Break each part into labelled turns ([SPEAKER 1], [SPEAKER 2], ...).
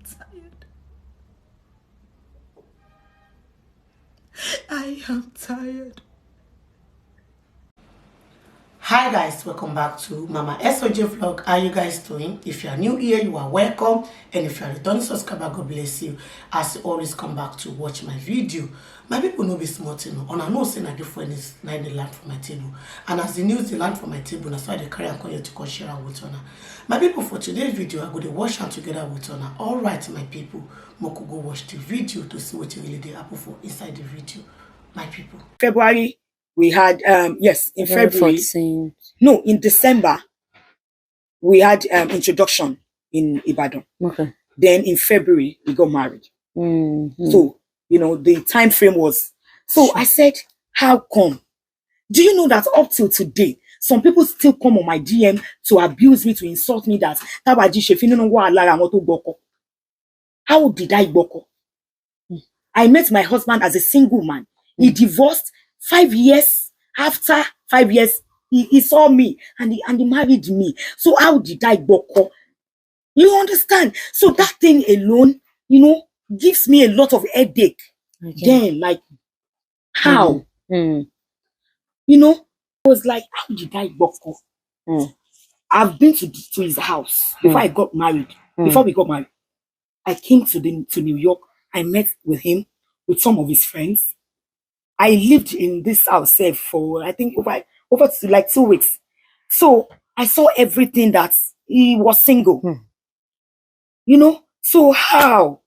[SPEAKER 1] tired. I am tired. Hi guys, welcome back to Mama SOJ vlog. How are you guys doing? If you are new here, you are welcome, and if you are a returning subscriber, God bless you. As you always come back to watch my video, my people know be smart, you know, and I know say na different is like they land from my table, and as the news they land from my table, that's why they carry and call you to come share am with una. My people, for today's video, I go to watch am together with una. All right, my people, moko go watch the video to see what really dey happen for inside the video. My people.
[SPEAKER 2] February, we had yes, in February.
[SPEAKER 3] 14.
[SPEAKER 2] No, in December, we had introduction in Ibadan.
[SPEAKER 3] Okay.
[SPEAKER 2] Then in February, we got married.
[SPEAKER 3] Mm-hmm.
[SPEAKER 2] So, you know, the time frame was. So I said, how come? Do you know that up till today, some people still come on my DM to abuse me, to insult me that Tawa Ajisefini no wa lara àwọn tó gboko. How did I gboko? I met my husband as a single man. He divorced 5 years. After 5 years, he saw me and he married me. So how did I gboko? You understand? So that thing alone, you know, gives me a lot of headache.
[SPEAKER 3] Okay.
[SPEAKER 2] Then, like, how? You know, I was like, how did I gboko? I've been to his house before I got married. Before we got married, I came to New York. I met with him, with some of his friends. I lived in this house for, I think, over to like 2 weeks. So I saw everything that he was single. You know, so how?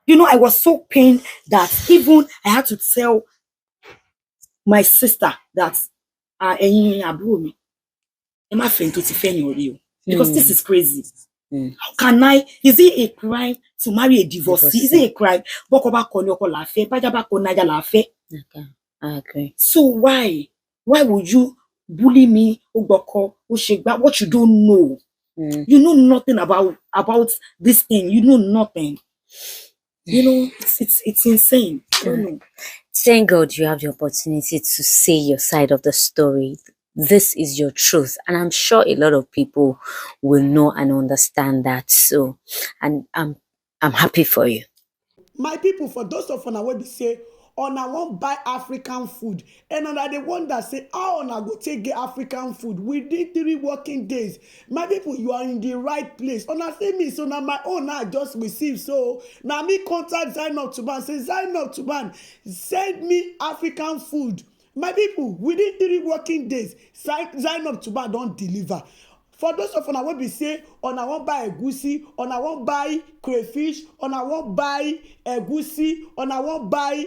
[SPEAKER 2] You know, I was so pained that even I had to tell my sister that because this is crazy. How can I? Is it a crime to marry a divorcee? Is it a crime?
[SPEAKER 3] Okay. I agree.
[SPEAKER 2] So why would you bully me? What you don't know? You know nothing about this thing. You know nothing. You know, it's insane. I don't know.
[SPEAKER 3] Thank God you have the opportunity to say your side of the story. This is your truth, and I'm sure a lot of people will know and understand that. So, and I'm happy for you.
[SPEAKER 1] My people, for those of una wey be say una wan buy African food, and una dey wonder say how una go take get African food within 3 working days. My people, you are in the right place. Una say me, so na my own I just receive. So na me contact Zainab Tuban, say Zainab Tuban, send me African food. My people, within 3 working days, Zainab Tuban don deliver. For those of una wey be say una wan buy egusi, una wan buy crayfish, una wan buy egusi, una wan buy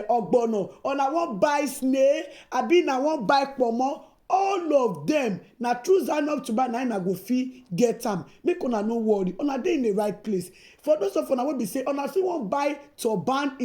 [SPEAKER 1] ogbono, una wan buy snail, abi na wan buy pomo, all of them na through Zainab Tuban na una go fit get am. Make una no worry, una dey in the right place. For those of una wey be say una still wan buy turban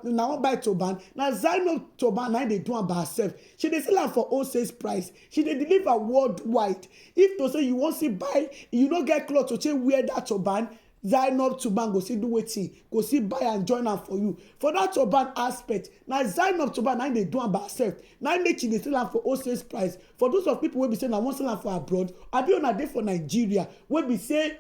[SPEAKER 1] una wan buy turban, na Zainab Tuban na dey do am by herself. She dey sell am for wholesale price. She dey deliver worldwide. If to say you wan see buy, you no get cloth to take wear that turban, Zainab Tuban go see do wetin, go see buy and join am for you. For that turban aspect, na Zainab Tuban na dey do am by herself. Na make she dey sell am for wholesale price. For those of people wey be say na wan sell am for abroad, abi una dey for Nigeria wey be say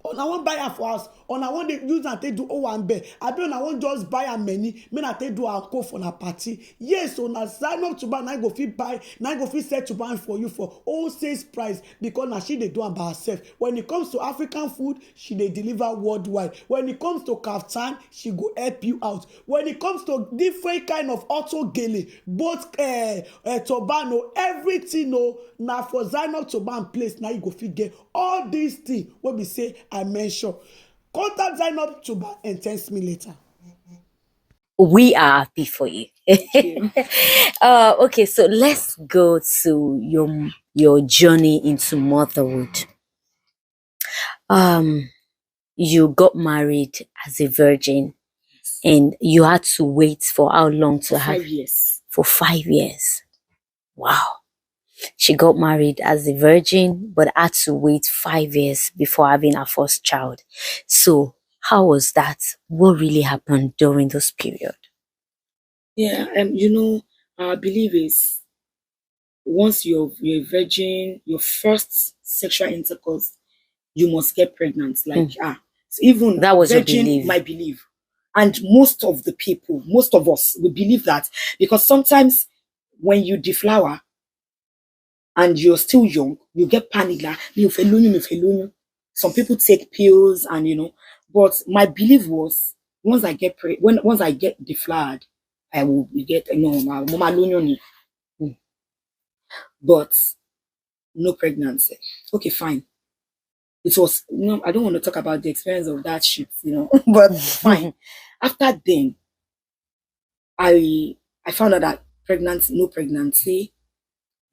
[SPEAKER 1] una wan buy am for house, una wan dey use am take do owambe, abi una wan just buy am many make na take do anko for na party. Yes, so na Zainab Tuban na go fit buy, na go fit sell Tuban for you for wholesale price, because na she dey do am by herself. When it comes to African food, she dey deliver worldwide. When it comes to kaftan, she go help you out. When it comes to different kind of auto gele, both turban o, everything o, na for Zainab Tuban place na you go fit get all these things wey be say I mention. Contact Zainab Tuban and text me later.
[SPEAKER 3] We are happy for you. Okay, so let's go to your journey into motherhood. You got married as a virgin, and you had to wait for how long to have?
[SPEAKER 2] 5 years.
[SPEAKER 3] For 5 years. Wow. She got married as a virgin, but had to wait 5 years before having her first child. So how was that? What really happened during this period?
[SPEAKER 2] Yeah, you know, I believe is once you're a virgin, your first sexual intercourse, you must get pregnant. Like Even
[SPEAKER 3] That was your
[SPEAKER 2] virgin,
[SPEAKER 3] belief.
[SPEAKER 2] my belief. And most of the people, most of us, we believe that because sometimes when you deflower and you're still young, you get panic like, "Mi ò fẹ́ lóyún, mi ò fẹ́ lóyún." Some people take pills and but my belief was once I get once I get deflowered, I will get mama lóyún ni. But no pregnancy. Okay, fine. It was I don't want to talk about the experience of that shit, but fine. After then, I found out that no pregnancy.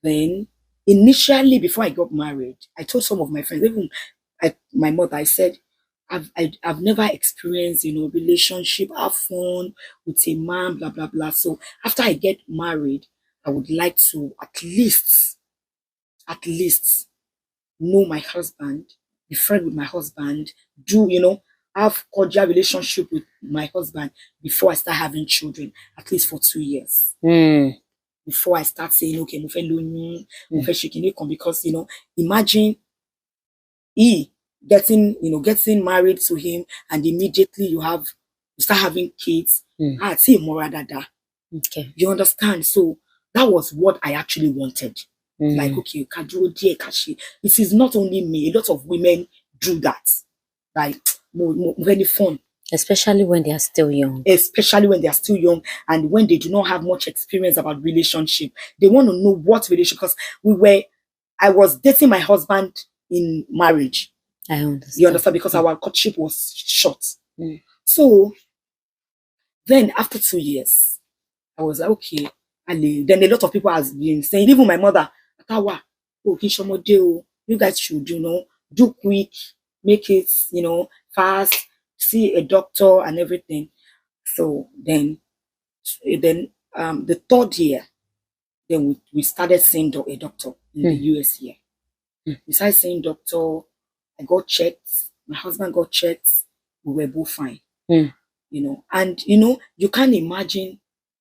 [SPEAKER 2] Then initially, before I got married, I told some of my friends, even my mother, I said, I've never experienced, relationship, have fun with a man, blah blah blah. So after I get married, I would like to at least know my husband, be friend with my husband, have cordial relationship with my husband before I start having children, at least for 2 years. Before I start saying, okay, mo fẹ́ lóyún, mo fẹ́ ṣe kinní kan, because imagine getting married to him and immediately you start having kids.
[SPEAKER 3] Okay.
[SPEAKER 2] You understand? So that was what I actually wanted. Like, okay, it is not only me, a lot of women do that. Like, very fun.
[SPEAKER 3] Especially when they are still young.
[SPEAKER 2] Especially when they are still young and when they do not have much experience about relationship. They want to know what relationship, because I was dating my husband in marriage.
[SPEAKER 3] I understand.
[SPEAKER 2] You understand? Because our courtship was short. So then after 2 years, I was like, okay. And then a lot of people have been saying, even my mother, Tawa, you guys should, do quick, make it, fast, see a doctor and everything. So then the third year, then we started seeing a doctor in the US here. We started seeing doctor. I got checked. My husband got checked. We were both fine. And you can't imagine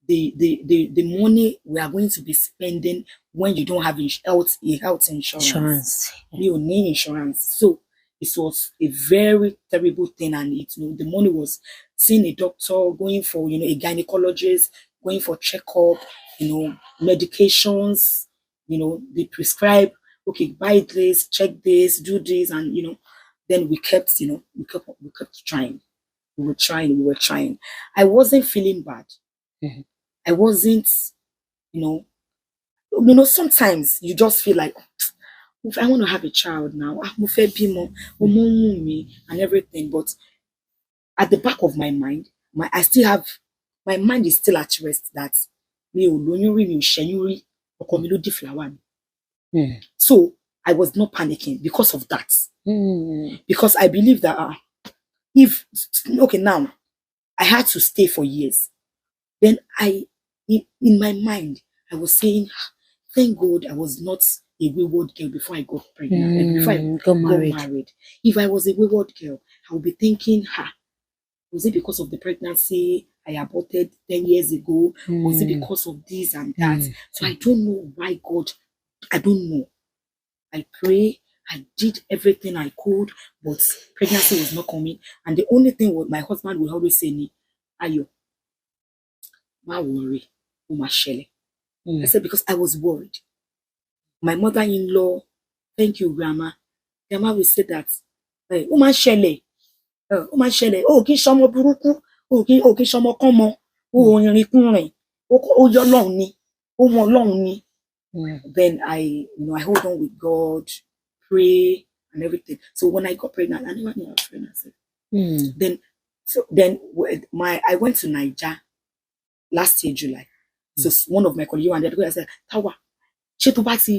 [SPEAKER 2] the money we are going to be spending when you don't have health insurance. You need insurance. So it was a very terrible thing, and the money was seeing a doctor, going for a gynecologist, going for checkup, medications, they prescribe, okay, buy this, check this, do this, and then we kept trying. We were trying. I wasn't feeling bad. I wasn't, sometimes you just feel like, I want to have a child now. And everything. But at the back of my mind, my mind is still at rest that so I was not panicking because of that. Because I believe that now I had to stay for years. Then in my mind, I was saying, thank God I was not a wayward girl before I got pregnant, before I got married. If I was a wayward girl, I would be thinking, was it because of the pregnancy I aborted 10 years ago? Was it because of this and that? So I don't know why God, I don't know. I pray, I did everything I could, but pregnancy was not coming. And the only thing my husband would always say, Ayo, ma worry, I said, because I was worried. My mother-in-law, thank you, Grandma. Grandma will say that, hey, kí ṣọmọ burúkú, kí ṣọmọ kọ́mọ, rìnrìn kúrìn, ó yọ Ọlọ́run ni, ó mọ Ọlọ́run ni. Then I hold on with God, pray and everything. So when I got pregnant, I never knew I was pregnant. I went to Niger last year, July. So one of my colleagues and I said, Tawa,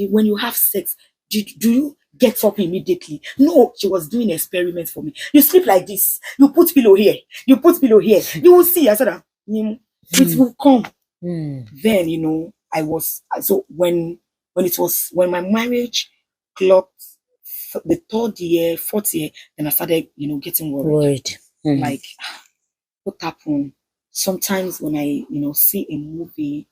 [SPEAKER 2] when you have sex, do you get up immediately? No, she was doing experiments for me. You sleep like this. You put pillow here. You put pillow here. You will see. I said, it will come. Then, I was, so when my marriage clocked the third year, fourth year, then I started, getting worried. Like, what happened? Sometimes when I, see a movie,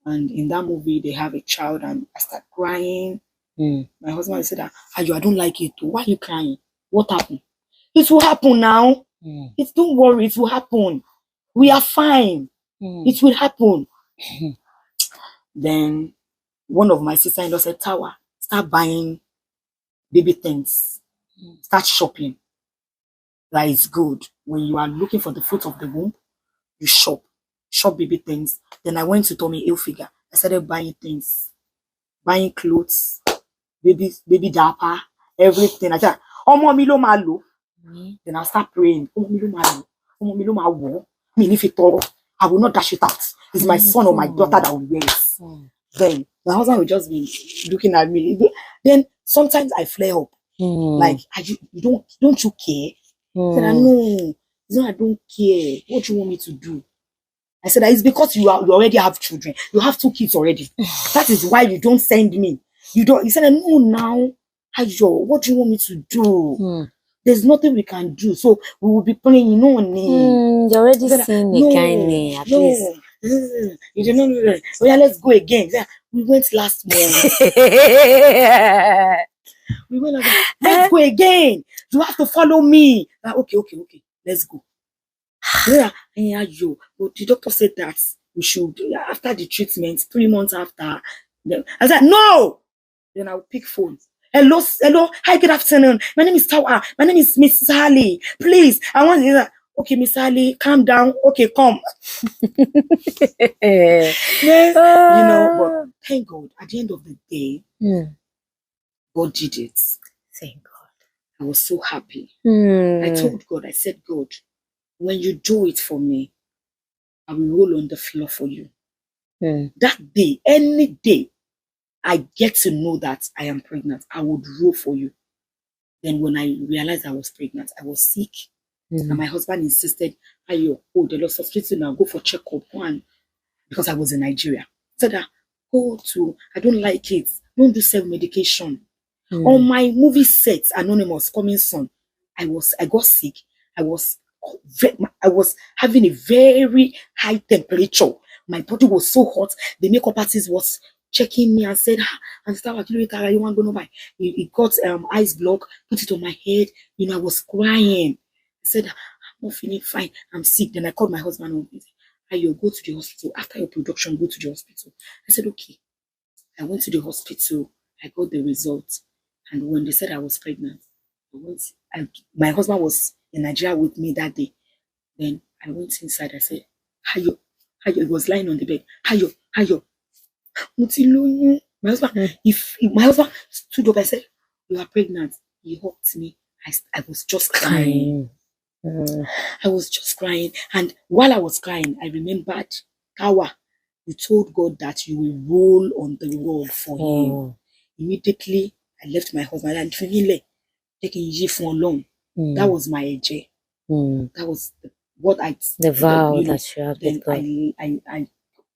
[SPEAKER 2] and in that movie they have a child and I start crying. My husband said that, Ayo, I don't like it. Why are you crying? What happened? It will happen now. Don't worry, it will happen. We are fine. It will happen. Then one of my sister-in-law said, Tawa, start buying baby things. Start shopping. That is good. When you are looking for the fruit of the womb, you shop. Shop baby things. Then I went to Tommy Hilfiger. I started buying things. Buying clothes, baby diaper, everything. I said, Omo mi lo ma lo. Then I'll start praying. Omo mi lo ma lo. Omo mi lo ma wo. Me if it all, I will not dash it out. It's my son or my daughter that will wear it. Then my husband will just be looking at me. Then sometimes I flare up. Like, you don't you care? I said, no, it's not I don't care. What do you want me to do? I said, it's because you already have children. You have 2 kids already. That is why you don't send me. You don't. He said, no, now, Ayo, what do you want me to do? There's nothing we can do. So we will be playing,
[SPEAKER 3] You're already seeing a kind at least.
[SPEAKER 2] You don't know. Oh yeah, let's go again. We went last month. We went again. Let's go again. You have to follow me. Okay. Let's go. But the doctor said that we should, after the treatment, 3 months after. I said, no! Then I'll pick phone. Hello. Hi, good afternoon. My name is Tawa. My name is Miss Sally. Please, I want to. Okay, Miss Sally, calm down. Okay, come. Yes, but thank God, at the end of the day, God did it.
[SPEAKER 3] Thank God.
[SPEAKER 2] I was so happy. I told God, I said, God, when you do it for me, I will roll on the floor for you. That day, any day, I get to know that I am pregnant, I would roll for you. Then when I realized I was pregnant, I was sick. And my husband insisted, the lots of hospital now, go for checkup. One, because I was in Nigeria. Said, I don't like it. Don't do self-medication. On my movie set, Anonymous, coming soon, I got sick. I was having a very high temperature. My body was so hot. The makeup artist was checking me and said, and you want to go by? He got ice block, put it on my head. I was crying. I said, I'm not feeling fine. I'm sick. Then I called my husband. You go to the hospital. After your production, go to the hospital. I said, okay. I went to the hospital. I got the results. And when they said I was pregnant, my husband was in Nigeria with me that day. Then I went inside. I said, Hayo. He was lying on the bed. Hayo. My husband stood up. I said, you are pregnant. He hugged me. I was just crying. I was just crying. And while I was crying, I remembered, Tawa, you told God that you will roll on the rug for him. Immediately, I left my husband and taking Yi for long. That was my AJ. That was the
[SPEAKER 3] vow that you had with
[SPEAKER 2] God.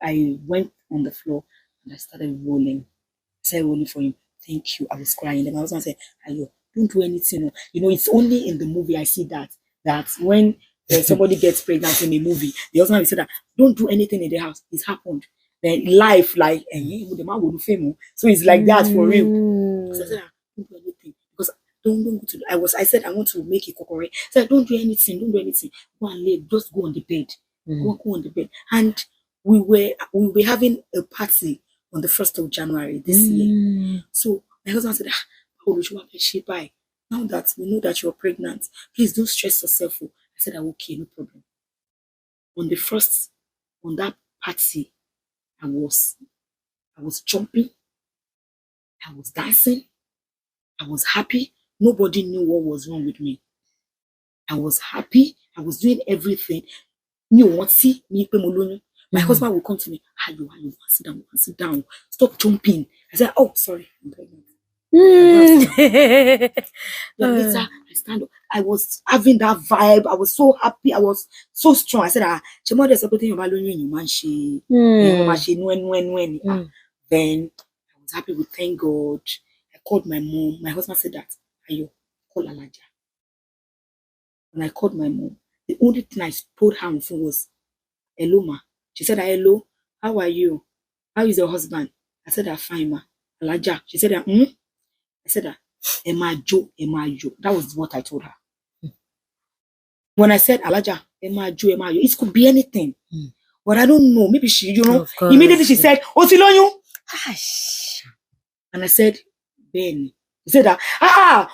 [SPEAKER 2] I went on the floor and I started rolling. I started rolling for him. Thank you. I was crying. Then my husband said, Ayo, don't do anything. It's only in the movie I see that when somebody gets pregnant in a movie, the husband will say that don't do anything in the house. It's happened. Then life, like, the man will do famous. So it's like that for real. So I said, don't do anything. Because don't go to I said I want to make a kokore. I said, don't do anything. Go and lay, just go on the bed. Go on the bed. And we were having a party on the 1st of January this year. So my husband said, bye. Now that we know that you're pregnant, please don't stress yourself. I said, okay, no problem. On that party, I was jumping, I was dancing, I was happy. Nobody knew what was wrong with me. I was happy. I was doing everything. My husband will come to me. Ayo, sit down. Stop jumping. I said, oh, sorry, I'm pregnant. Then later, I stand up. I was having that vibe. I was so happy. I was so strong. I said, there's something about you, man. Then I was happy with thank God. I called my mom. My husband said that, Ayo, call Alaja. When I called my mom, the only thing I told her on the phone was, hello, ma. She said, hello, how are you? How is your husband? I said, I'm fine, ma. Alaja. She said, I said, Emma Jo. That was what I told her. When I said, Alaja, Emma, it could be anything. But I don't know. Maybe she, immediately she said, Otilonyu. And I said, Ben. He said that,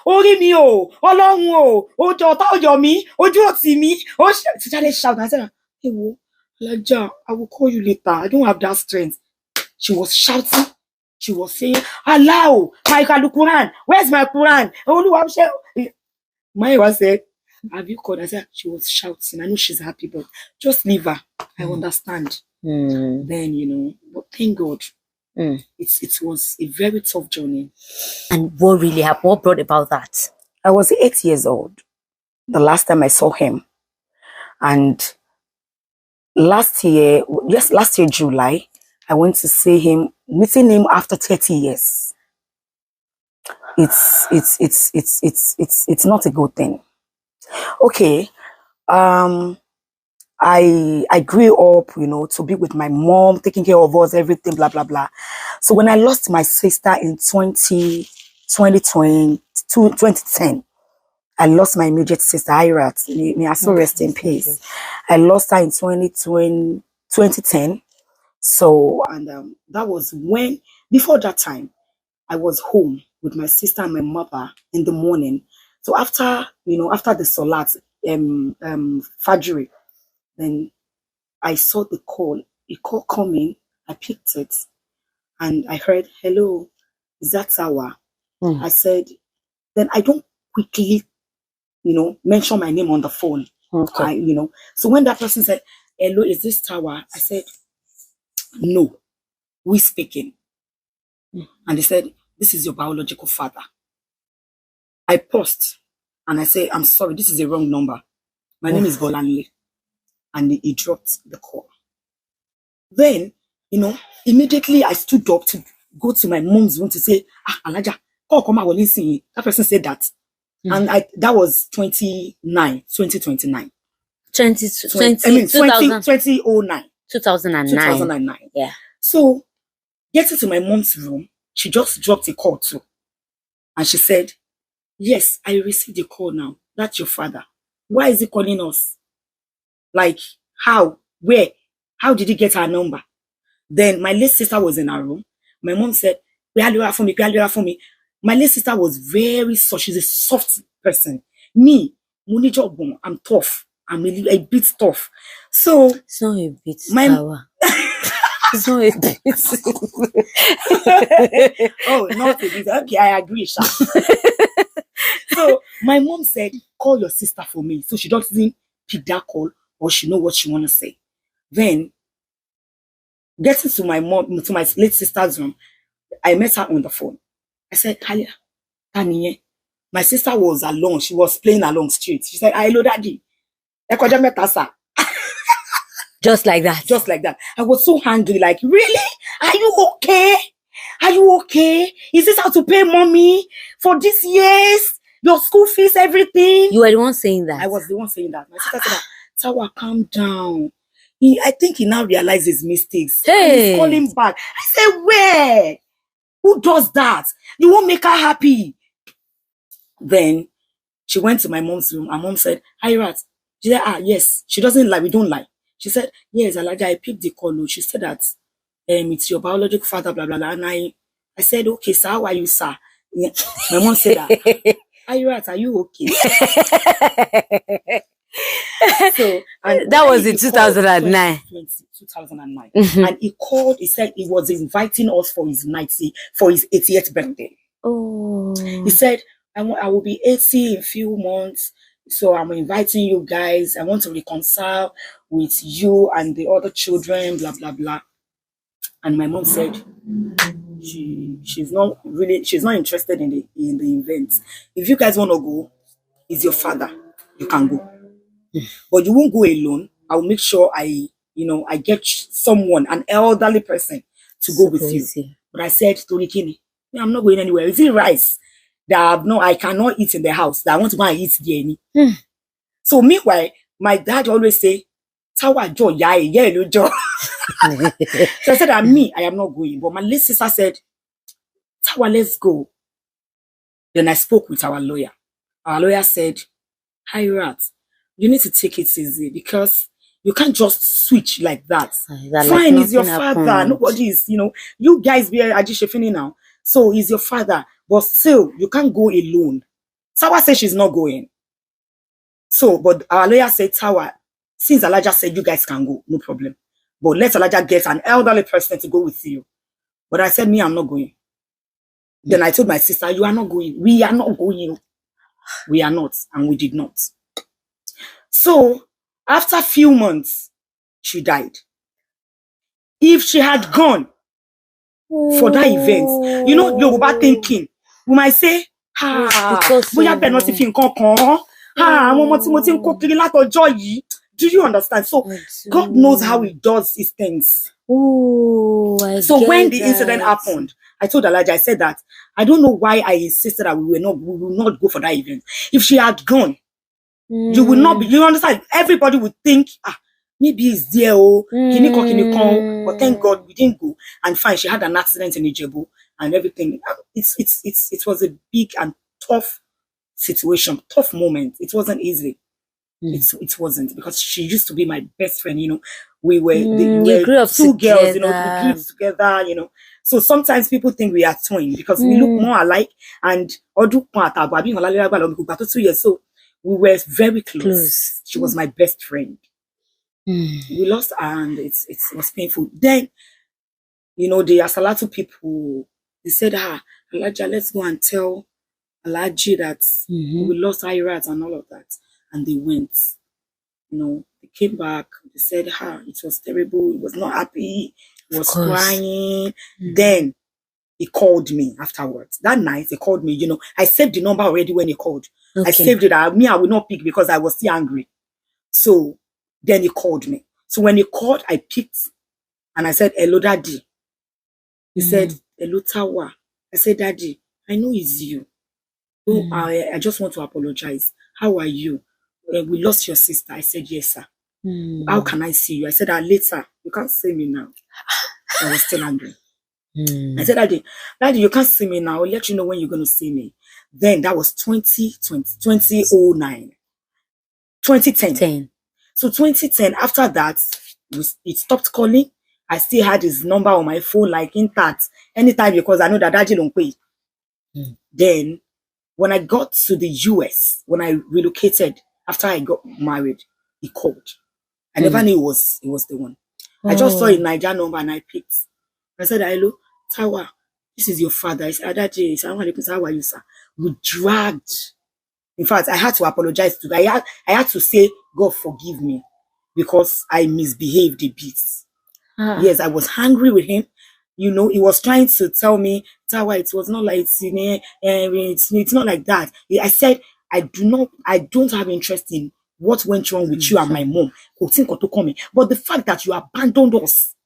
[SPEAKER 2] ori mi o, Ọlọ́run o, ojo ta ojo mi, ojú òtí mi. She started shouting. I said, hey, wo, Alaja, I will call you later. I don't have that strength. She was shouting. She was saying, Allah, my Quran, where's my Quran? My said, have you called? I said, she was shouting. I know she's happy, but just leave her. I understand. Then, but thank God. It was a very tough journey.
[SPEAKER 3] And what really happened? What brought about that?
[SPEAKER 2] I was 8 years old the last time I saw him. And last year, July, I went to see him, meeting him after 30 years. It's not a good thing. Okay. I grew up, to be with my mom, taking care of us, everything, blah, blah, blah. So when I lost my sister in 2010, I lost my immediate sister, Irat. May I so rest in peace. I lost her in 2010. So, and that was when, before that time, I was home with my sister and my mother in the morning. So after the Salat, Fajr, then I saw a call coming. I picked it and I heard, hello, is that Tawa? I said, then I don't quickly, mention my name on the phone. Okay. So when that person said, hello, is this Tawa? I said, no, we speaking. And they said, this is your biological father. I paused and I said, I'm sorry, this is a wrong number. My name is Bolanle. And he dropped the call. Then, immediately I stood up to go to my mom's room to say, Alaja, come on, listen. That person said that. And that was 2009.
[SPEAKER 3] 2009.
[SPEAKER 2] 2009.
[SPEAKER 3] Yeah.
[SPEAKER 2] So, getting to my mom's room, she just dropped a call too. And she said, yes, I received a call now. That's your father. Why is he calling us? Like, how? Where? How did he get our number? Then my late sister was in her room. My mom said, for me. My late sister was very soft. She's a soft person. Me, I'm tough. I'm a bit tough. So
[SPEAKER 3] it's not a bit Tawa. It's not a bit.
[SPEAKER 2] Oh, not a bit. Okay, I agree, Sha. So my mom said, call your sister for me. So she doesn't pick that call or she know what she want to say. Then, getting to my late sister's room, I met her on the phone. I said, Talia, Taniye. My sister was alone. She was playing along street. She said, hello, daddy.
[SPEAKER 3] Just like that.
[SPEAKER 2] Just like that. I was so angry, like, really? Are you okay? Are you okay? Is this how to pay mommy for this years? Your school fees, everything?
[SPEAKER 3] You were the one saying that?
[SPEAKER 2] I was the one saying that. My sister said, Tawa, calm down. I think he now realizes his mistakes.
[SPEAKER 3] Hey.
[SPEAKER 2] And he's calling back. I said, where? Who does that? You won't make her happy. Then she went to my mom's room. My mom said, Irat. She said, yes. She doesn't lie. We don't lie. She said, yes, Alaja, I picked the call. She said that it's your biological father, blah, blah, blah. And I said, okay, sir, how are you, sir? Yeah. My mom said, Irat, are you okay? So, and
[SPEAKER 3] that was in 2009.
[SPEAKER 2] 2009. And he called, he said he was inviting us for his 80th birthday.
[SPEAKER 3] Oh.
[SPEAKER 2] He said, I will be 80 in a few months. So I'm inviting you guys. I want to reconcile with you and the other children, blah, blah, blah. And my mom said she's not interested in the event. If you guys want to go, it's your father. You can go. But you won't go alone. I'll make sure I get someone, an elderly person, to go with you. But I said, Torikini, I'm not going anywhere. Is it rice that I cannot eat in the house that I want to go and eat there? So meanwhile, my dad always say, Tawa jo yeah, jo. So I said, I am not going. But my late sister said, Tawa, let's go. Then I spoke with our lawyer. Our lawyer said, Hi, Rat. you need to take it easy because you can't just switch like that.
[SPEAKER 3] That
[SPEAKER 2] Fine,
[SPEAKER 3] like
[SPEAKER 2] he's your
[SPEAKER 3] nothing
[SPEAKER 2] father.
[SPEAKER 3] happened.
[SPEAKER 2] Nobody is, you guys be Ajisefini now. So he's your father. But still, you can't go alone. Tawa said she's not going. So, but our lawyer said, Tawa, since Elijah said you guys can go, no problem. But let Elijah get an elderly person to go with you. But I said, me, I'm not going. Then I told my sister, you are not going. We are not going. We are not. And we did not. So, after a few months, she died. If she had gone for that event, Yoruba thinking, we might say, bóyá bẹ́ẹ̀ náà ti fi nǹkan kàn án. Àwọn ọmọ tí mo ti ń kó kiri látọjọ́ yìí. Do you understand? So, God knows how he does his things. So when the incident happened, I told Elijah, I said that I don't know why I insisted that we will not go for that event. If she had gone, you will not be, you understand? Everybody would think, maybe it's there, kini kon. But thank God we didn't go. And fine, she had an accident in Ijebu and everything. It was a big and tough situation, tough moment. It wasn't easy. It wasn't, because she used to be my best friend. We were, we were two girls. We grew up together. So sometimes people think we are twins because we look more alike. And 2 years, so we were very close. She was my best friend. We lost her, and it was painful. Then, the Asalatu people, they said, Elijah, let's go and tell Alaji that we lost Irat and all of that. And they went. They came back. They said, it was terrible. He was not happy. He was crying. Then he called me afterwards. That night, he called me. I saved the number already when he called. Okay. I saved it. I will not pick because I was still angry. So then he called me. So when he called, I picked. And I said, hello, Daddy. He said, hello, Tawa. I said, Daddy, I know it's you. Oh, I just want to apologize. How are you? We lost your sister. I said, yes, sir. How can I see you? I said, later. You can't see me now. I was still angry. I said, Daddy, you can't see me now. I'll let you know when you're going to see me. Then that was 2010. So 2010, after that, it stopped calling. I still had his number on my phone, like intact, anytime, because I know that Daddy don't pay. Then, when I got to the US, when I relocated, after I got married, he called. I never knew it was the one. I just saw a Niger number and I picked. I said, hello, Tawa, this is your father. I said, Adaji, how are you, sir? We dragged. In fact, I had to apologize to him. I had to say, God forgive me, because I misbehaved a bit. Yes, I was angry with him. He was trying to tell me, Tawa, it was not like it's not like that. I said, I don't have interest in what went wrong with you and my mom. But the fact that you abandoned us,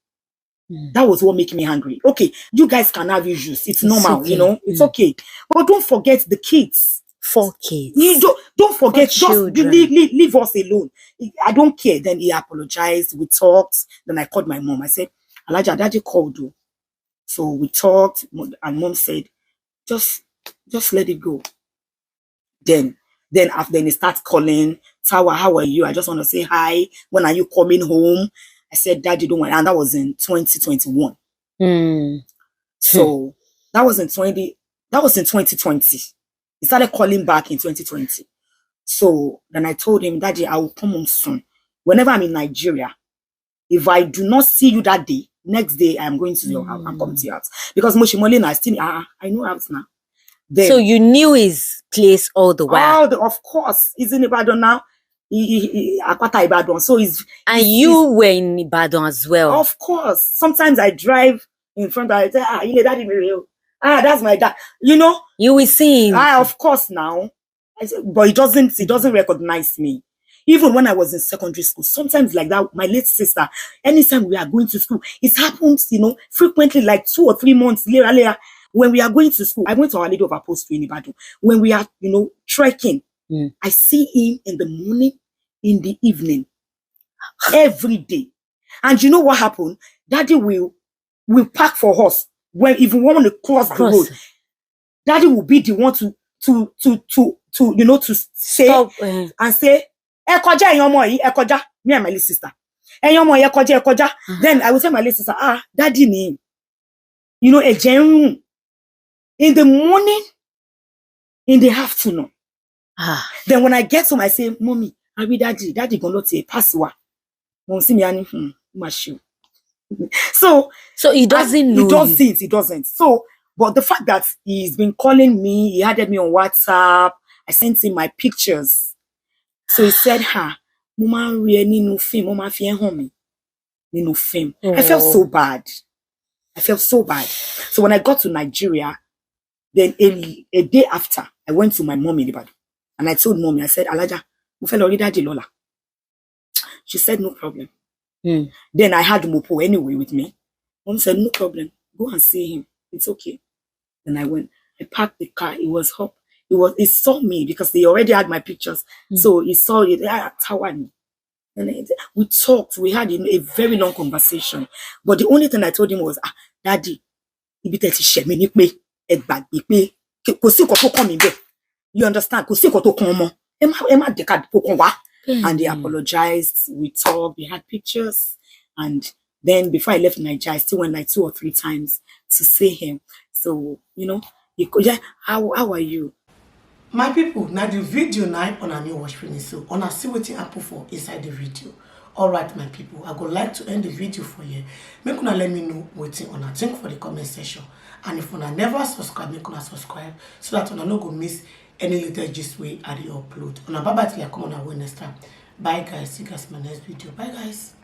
[SPEAKER 2] that was what made me angry. Okay, you guys can have issues. It's normal, okay. It's okay. But don't forget the kids.
[SPEAKER 3] 4 kids.
[SPEAKER 2] Don't forget, just leave us alone. I don't care. Then he apologized. We talked. Then I called my mom. I said, Elijah, Daddy called you. So we talked, and mom said, just let it go. Then after he starts calling, Tawa, how are you? I just want to say hi. When are you coming home? I said, Daddy, don't worry. And that was in 2021. So that was in 2020. He started calling back in 2020. So then I told him, Daddy, I will come home soon. Whenever I'm in Nigeria, if I do not see you that day, next day I'm going to your house. I'm coming to your house. Because Moshimolina, I know house now. Then,
[SPEAKER 3] so you knew his place all the while?
[SPEAKER 2] Of course. He's in Ibadan now. Akpata Ibadan. So
[SPEAKER 3] you were in Ibadan as well?
[SPEAKER 2] Of course. Sometimes I drive in front of Daddy Miriam. That's my dad.
[SPEAKER 3] You will see him.
[SPEAKER 2] Of course now. But he doesn't recognize me. Even when I was in secondary school, sometimes like that, my late sister, anytime we are going to school, it happens, frequently, like 2 or 3 months later, when we are going to school. I went to Our Lady of Apostle in Ibadan. When we are, trekking, I see him in the morning, in the evening, every day. And you know what happened? Daddy will park for us. When if we want to cross the road, Daddy will be the one to say, and say, ẹ kọjá ẹ̀yin ọmọ yìí, ẹ kọjá, me and my little sister. Ẹ̀yin ọmọ yìí, ẹ kọjá, ẹ kọjá. Then I will tell my little sister, daddy ni. You know, a genuine in the morning, in the afternoon. Then when I get home, I say, mommy, I be daddy gonna take pass wa. Mom see me and So
[SPEAKER 3] he doesn't know.
[SPEAKER 2] He doesn't. So, but the fact that he's been calling me, he added me on WhatsApp, I sent him my pictures. So he said, Mama really no film, Mama fi home. No film. I felt so bad. So when I got to Nigeria, then a day after, I went to my mom in Ibadan. And I told mommy, I said, Alaja, mo fẹ́ lọ rí daddy lọ́la. She said, no problem. Then I had Mopo anyway with me. Mom said, no problem. Go and see him. It's okay. Then I went. I parked the car. It was up. He saw me because they already had my pictures. So he saw it at Tawa. And we talked. We had a very long conversation. But the only thing I told him was, Daddy, ibi tẹ́ ti ṣe mí ní pé ẹ gbàgbé pé kò sí nǹkan tó kàn mí bẹ́ẹ̀. You understand? Kò sí nǹkan tó kàn ọmọ. Ẹ má jẹ́ ká kó kàn wá. And they apologized. We talked. We had pictures. And then before I left Nigeria, I still went like 2 or 3 times to see him. So, you know, how are you?
[SPEAKER 1] My people, now the video now on a new watch finish, so on a see what happen for inside the video. All right, my people, I would like to end the video for you. Make una let me know waiting on a think for the comment section. And if una never subscribe, make una subscribe so that una no go miss any little gist way I upload. Una bye bye till I come on our next time. Bye guys, see you guys in my next video. Bye guys.